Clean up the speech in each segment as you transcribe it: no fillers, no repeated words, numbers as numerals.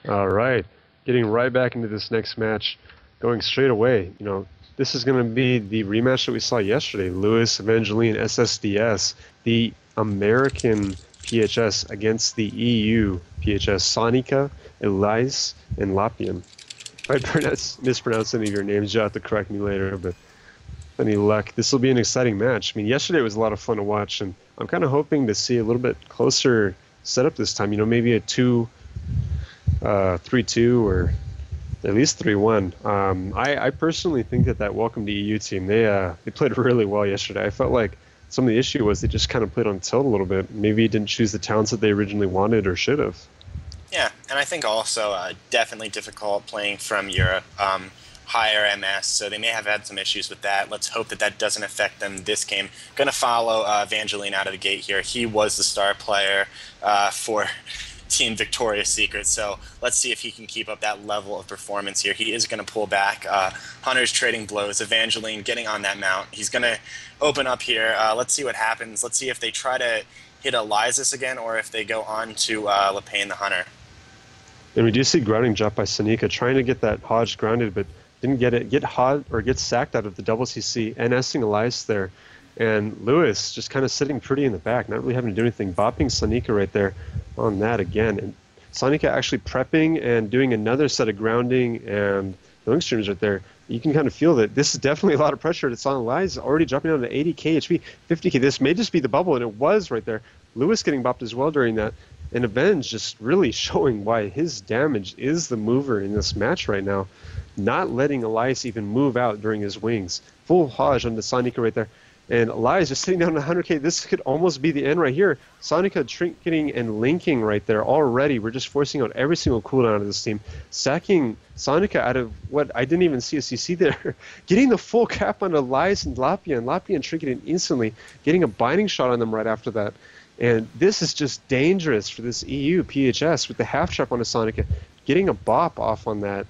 All right, getting right back into this next match, going straight away. This is going to be the rematch that we saw yesterday. Lewis Evangeline SSDS, the American PHS against the EU PHS. Sonika, Elise, and Lapian. If I mispronounce any of your names, you'll have to correct me later, but any luck. This will be an exciting match. I mean, yesterday was a lot of fun to watch, and I'm kind of hoping to see a little bit closer setup this time. Maybe a 3-2 or at least 3-1. I personally think that Welcome to EU team, they played really well yesterday. I felt like some of the issue was they just kind of played on tilt a little bit. Maybe didn't choose the talents that they originally wanted or should have. Yeah, and I think also definitely difficult playing from Europe, higher MS, so they may have had some issues with that. Let's hope that that doesn't affect them this game. Going to follow Evangeline out of the gate here. He was the star player for Team Victoria's Secret, so let's see if he can keep up that level of performance here. He is going to pull back. Hunter's trading blows. Evangeline getting on that mount. He's going to open up here. Let's see what happens. Let's see if they try to hit Elias again or if they go on to Lepain the Hunter. And we do see grounding drop by Sonika, trying to get that Hodge grounded, but didn't get it. Get sacked out of the double CC, NSing Elias there. And Lewis just kind of sitting pretty in the back, not really having to do anything, bopping Sonika right there on that again. And Sonika actually prepping and doing another set of grounding and the link streams right there. You can kind of feel that this is definitely a lot of pressure. It's on Elias, already dropping down to 80k HP, 50k. This may just be the bubble, and it was right there. Lewis getting bopped as well during that. And Avenge just really showing why his damage is the mover in this match right now. Not letting Elias even move out during his wings. Full Hodge on the Sonika right there. And Elias just sitting down at 100k. This could almost be the end right here. Sonika trinketing and linking right there already. We're just forcing out every single cooldown of this team. Sacking Sonika out of what I didn't even see a CC there. Getting the full cap on Elias and Lapian. Lapian trinketing instantly. Getting a binding shot on them right after that. And this is just dangerous for this EU PHS with the half trap on a Sonika. Getting a bop off on that.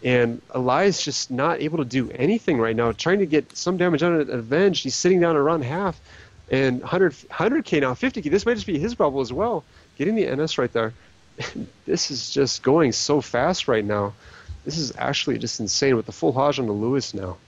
And Elias just not able to do anything right now. Trying to get some damage on an Avenge. He's sitting down around half. And 100k now, 50k. This might just be his bubble as well. Getting the NS right there. This is just going so fast right now. This is actually just insane with the full Hodge on the Lewis now.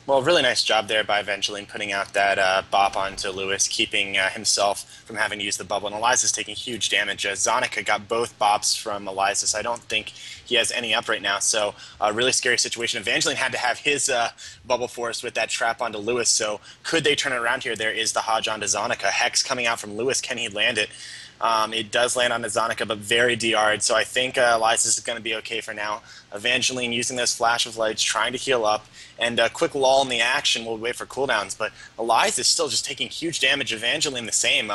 Well, really nice job there by Evangeline putting out that bop onto Lewis, keeping himself from having to use the bubble. And Elias taking huge damage. Zonica got both bops from Elias, so I don't think he has any up right now. So a really scary situation. Evangeline had to have his bubble force with that trap onto Lewis. So could they turn it around here? There is the Hodge onto Zonica. Hex coming out from Lewis. Can he land it? It does land on Zonica, but very DR'd, so I think Elias is going to be okay for now. Evangeline using those flash of lights, trying to heal up, and a quick lull in the action while we wait for cooldowns. But Elias is still just taking huge damage. Evangeline the same.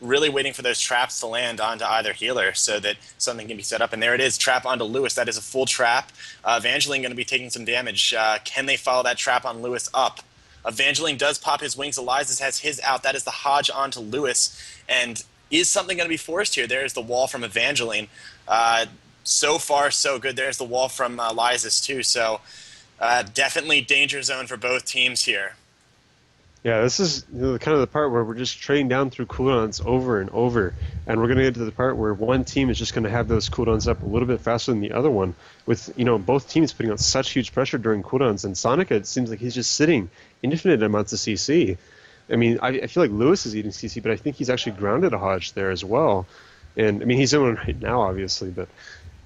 Really waiting for those traps to land onto either healer so that something can be set up. And there it is, trap onto Lewis. That is a full trap. Evangeline going to be taking some damage. Can they follow that trap on Lewis up? Evangeline does pop his wings. Elias has his out. That is the Hodge onto Lewis. And is something going to be forced here? There's the wall from Evangeline. So far, so good. There's the wall from Elias too. So definitely danger zone for both teams here. Yeah, this is kind of the part where we're just trading down through cooldowns over and over. And we're going to get to the part where one team is just going to have those cooldowns up a little bit faster than the other one. With, both teams putting out such huge pressure during cooldowns. And Sonika, it seems like he's just sitting infinite amounts of CC. I mean, I feel like Lewis is eating CC, but I think he's actually grounded a Hodge there as well. And, I mean, he's in one right now, obviously, but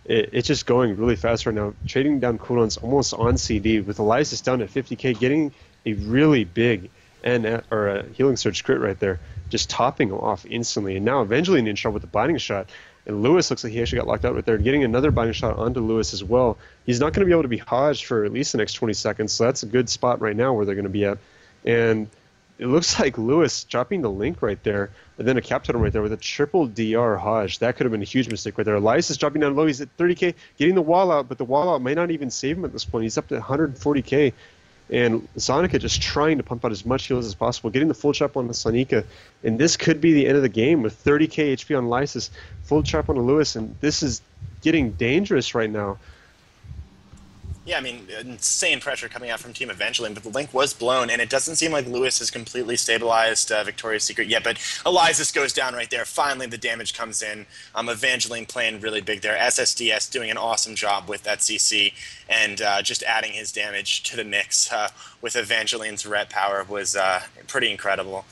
it's just going really fast right now. Trading down cooldowns almost on CD with Elias down at 50k, getting a really big or a healing surge crit right there, just topping him off instantly. And now Evangeline in trouble with the binding shot. And Lewis looks like he actually got locked out right there, getting another binding shot onto Lewis as well. He's not going to be able to be Hodged for at least the next 20 seconds, so that's a good spot right now where they're going to be at. And it looks like Lewis dropping the link right there, and then a cap totem right there with a triple DR Hodge. That could have been a huge mistake right there. Elias is dropping down low. He's at 30k, getting the wall out, but the wall out might not even save him at this point. He's up to 140k. And Sonika just trying to pump out as much heals as possible, getting the full trap on the Sonika. And this could be the end of the game with 30k HP on Lysis, full trap on Lewis, and this is getting dangerous right now. Yeah, I mean, insane pressure coming out from Team Evangeline, but the link was blown, and it doesn't seem like Lewis has completely stabilized Victoria's Secret yet, but Elysis goes down right there. Finally, the damage comes in. Evangeline playing really big there. SSDS doing an awesome job with that CC, and just adding his damage to the mix with Evangeline's ret power was pretty incredible.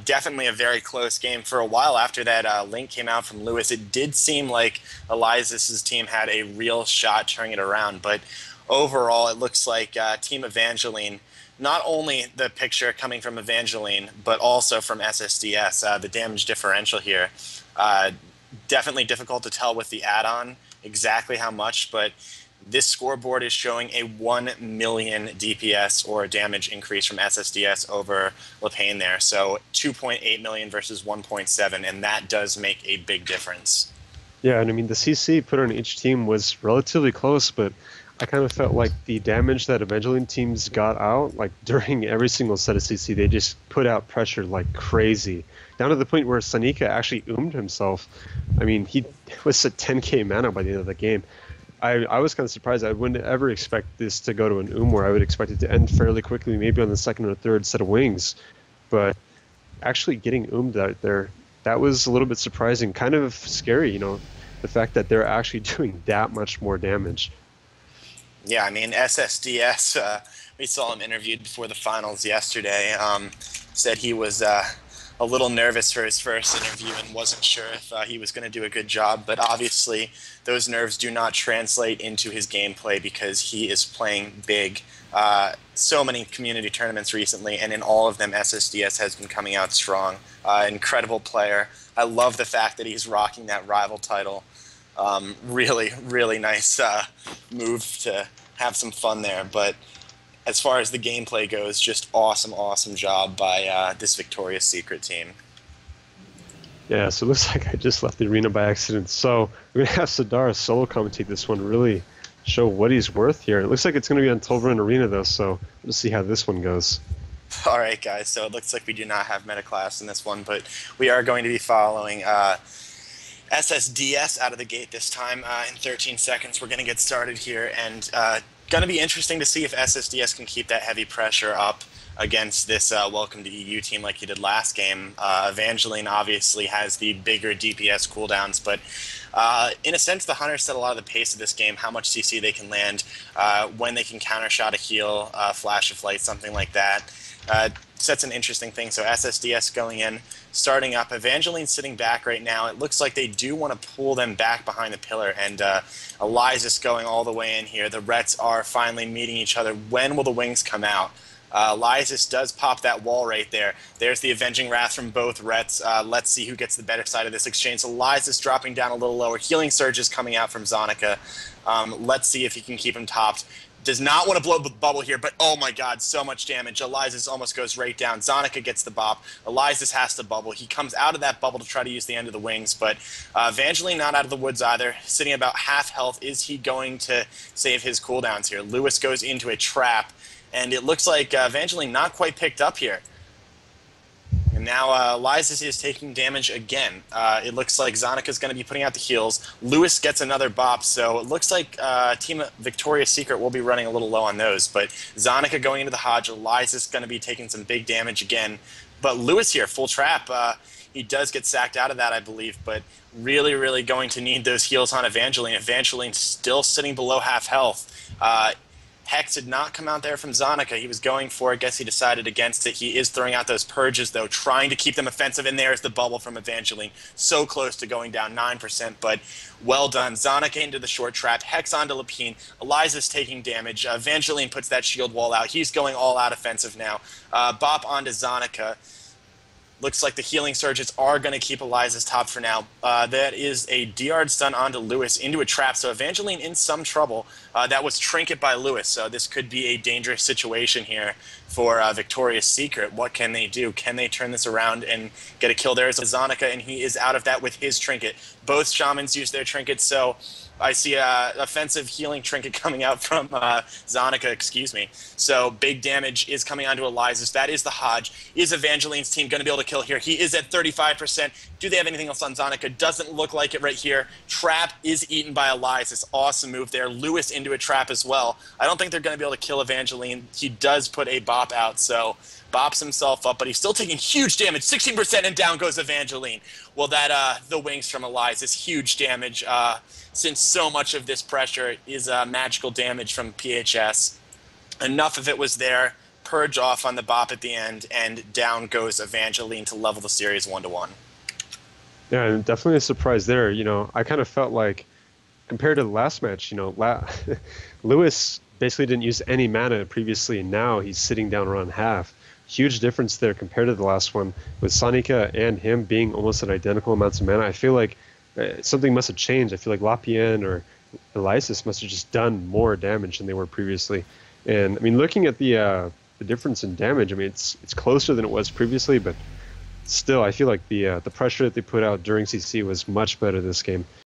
Definitely a very close game. For a while after that link came out from Lewis, it did seem like Elysis' team had a real shot turning it around, but overall, it looks like Team Evangeline, not only the picture coming from Evangeline, but also from SSDS, the damage differential here. Definitely difficult to tell with the add-on exactly how much, but this scoreboard is showing a 1 million DPS or damage increase from SSDS over Lepane there. So 2.8 million versus 1.7, and that does make a big difference. Yeah, and I mean, the CC put on each team was relatively close, but I kind of felt like the damage that Evangeline teams got out, like during every single set of CC, they just put out pressure like crazy, down to the point where Sanika actually oomed himself. I mean, he was at 10k mana by the end of the game. I was kind of surprised. I wouldn't ever expect this to go to an where I would expect it to end fairly quickly, maybe on the second or third set of wings. But actually getting out there, that was a little bit surprising, kind of scary, you know, the fact that they're actually doing that much more damage. Yeah, I mean, SSDS, we saw him interviewed before the finals yesterday, said he was a little nervous for his first interview and wasn't sure if he was going to do a good job, but obviously those nerves do not translate into his gameplay because he is playing big. So many community tournaments recently, and in all of them SSDS has been coming out strong. Incredible player. I love the fact that he's rocking that rival title. Really, really nice move to have some fun there, but as far as the gameplay goes, just awesome job by this Victoria's Secret team. Yeah, so it looks like I just left the arena by accident. So we're going to have Sidara solo commentate this one, really show what he's worth here. It looks like it's going to be on Tolvrun Arena, though, so we'll see how this one goes. All right, guys, so it looks like we do not have Metaclass in this one, but we are going to be following SSDS out of the gate this time. In 13 seconds, we're going to get started here, and going to be interesting to see if SSDS can keep that heavy pressure up against this Welcome to EU team like he did last game. Evangeline obviously has the bigger DPS cooldowns, but in a sense, the Hunters set a lot of the pace of this game, how much CC they can land, when they can counter-shot a heal, flash of light, something like that. Sets an interesting thing. So SSDS going in, starting up. Evangeline sitting back right now. It looks like they do want to pull them back behind the pillar, and Elysis going all the way in here. The Rets are finally meeting each other. When will the wings come out? Elysis does pop that wall right there. There's the Avenging Wrath from both Rets. Let's see who gets the better side of this exchange. So Elysis dropping down a little lower. Healing Surge is coming out from Zonica. Let's see if he can keep him topped. Does not want to blow the bubble here, but oh my god, so much damage. Elysis almost goes right down. Zonica gets the bop. Elysis has to bubble. He comes out of that bubble to try to use the end of the wings, but Evangeline not out of the woods either. Sitting about half health. Is he going to save his cooldowns here? Lewis goes into a trap, and it looks like Evangeline not quite picked up here. And now Elysis is taking damage again. It looks like Zonica's going to be putting out the heals. Lewis gets another bop, so it looks like Team Victoria's Secret will be running a little low on those. But Zonica going into the Hodge, Elysis going to be taking some big damage again. But Lewis here, full trap. He does get sacked out of that, I believe, but really going to need those heals on Evangeline. Evangeline still sitting below half health. Hex did not come out there from Zonica. He was going for it. I guess he decided against it. He is throwing out those purges, though, trying to keep them offensive. And there's the bubble from Evangeline. So close to going down 9%, but well done. Zonica into the short trap. Hex onto Lepine. Elysis taking damage. Evangeline puts that shield wall out. He's going all out offensive now. Bop onto Zonica. Looks like the healing surges are going to keep Elysis top for now. That is a Diard stun onto Lewis into a trap. So Evangeline in some trouble. That was Trinket by Lewis. So this could be a dangerous situation here for Victoria's Secret. What can they do? Can they turn this around and get a kill? There's Zanika, and he is out of that with his trinket. Both shamans use their trinkets, so I see a offensive healing trinket coming out from Zanika, excuse me. So big damage is coming onto Elias. That is the Hodge. Is Evangeline's team going to be able to kill here? He is at 35%. Do they have anything else on Zanika? Doesn't look like it right here. Trap is eaten by Elias. This awesome move there. Lewis into a trap as well. I don't think they're going to be able to kill Evangeline. He does put a bop out, so bops himself up, but he's still taking huge damage. 16%, and down goes Evangeline. Well, that the wings from Elias is huge damage. Since so much of this pressure is magical damage from PHS. Enough of it was there. Purge off on the bop at the end, and down goes Evangeline to level the series 1-1. Yeah, and definitely a surprise there. You know, I kind of felt like, compared to the last match, you know, Lewis basically didn't use any mana previously, and now he's sitting down around half. Huge difference there compared to the last one, with Zanika and him being almost at identical amounts of mana. I feel like something must have changed. I feel like Lapien or Elias must have just done more damage than they were previously. And I mean, looking at the difference in damage, I mean, it's closer than it was previously, but still, I feel like the pressure that they put out during CC was much better this game.